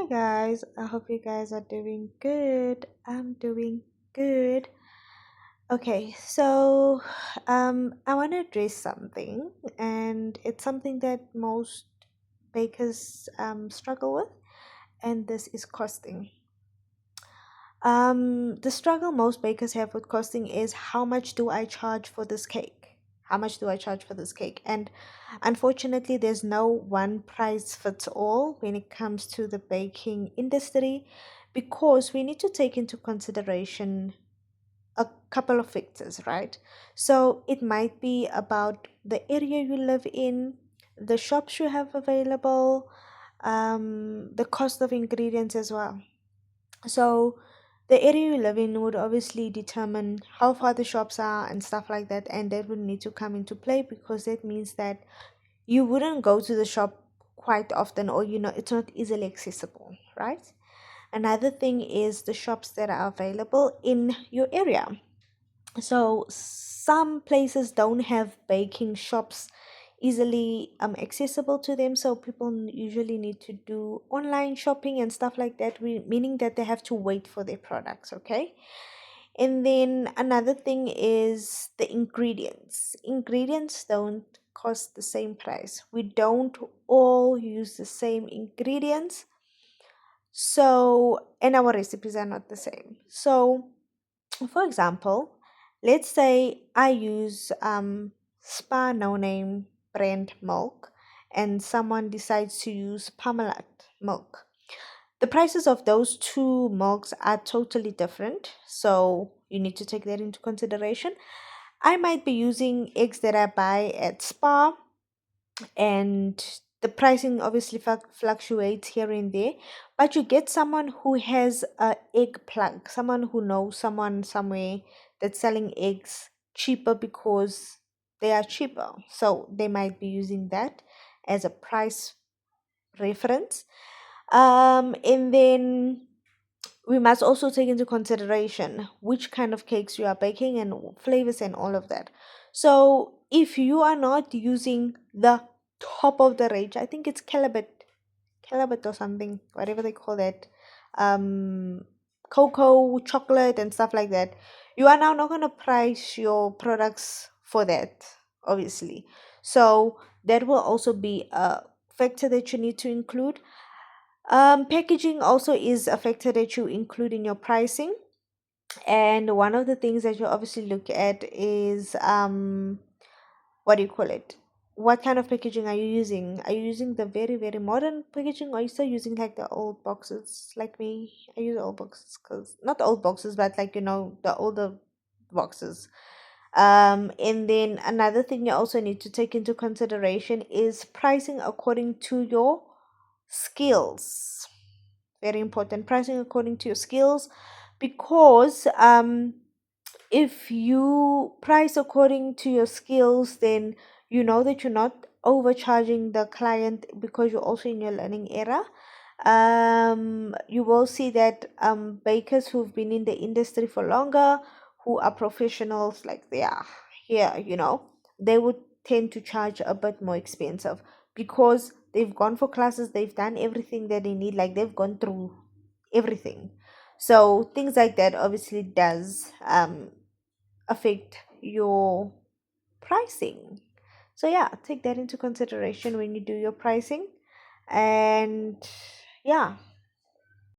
Hi guys, I hope you guys are doing good. I'm doing good. Okay, so I want to address something, and it's something that most bakers struggle with, and this is costing. The struggle most bakers have with costing is how much do I charge for this cake? How much do I charge for this cake? And unfortunately, there's no one price fits all when it comes to the baking industry because we need to take into consideration a couple of factors, right? So it might be about the area you live in, the shops you have available, the cost of ingredients as well. So the area you live in would obviously determine how far the shops are and stuff like that, and that would need to come into play because that means that you wouldn't go to the shop quite often, or it's not easily accessible, right? Another thing is the shops that are available in your area. So some places don't have baking shops easily accessible to them, so people usually need to do online shopping and stuff like that, meaning that they have to wait for their products. Okay, and then another thing is the ingredients don't cost the same price. We don't all use the same ingredients, so and our recipes are not the same. So for example, let's say I use Spa No Name brand milk and someone decides to use Parmalat milk. The prices of those two milks are totally different, so you need to take that into consideration. I might be using eggs that I buy at Spa, and the pricing obviously fluctuates here and there, but you get someone who has a egg plug, someone who knows someone somewhere that's selling eggs cheaper because they are cheaper, so they might be using that as a price reference. And then we must also take into consideration which kind of cakes you are baking and flavors and all of that. So if you are not using the top of the range, I think it's Calabit or something, whatever they call that, um, cocoa, chocolate, and stuff like that, you are now not going to price your products for that, obviously. So that will also be a factor that you need to include. Packaging also is a factor that you include in your pricing. And one of the things that you obviously look at is what do you call it? What kind of packaging are you using? Are you using the very, very modern packaging, or are you still using like the old boxes like me? I use old boxes because not old boxes, but like the older boxes. And then another thing you also need to take into consideration is pricing according to your skills. Very important, pricing according to your skills, because if you price according to your skills, then you know that you're not overcharging the client because you're also in your learning era. You will see that bakers who've been in the industry for longer, who are professionals like they are here, they would tend to charge a bit more expensive because they've gone for classes, they've done everything that they need, like they've gone through everything. So things like that obviously does affect your pricing. So yeah, take that into consideration when you do your pricing. And yeah,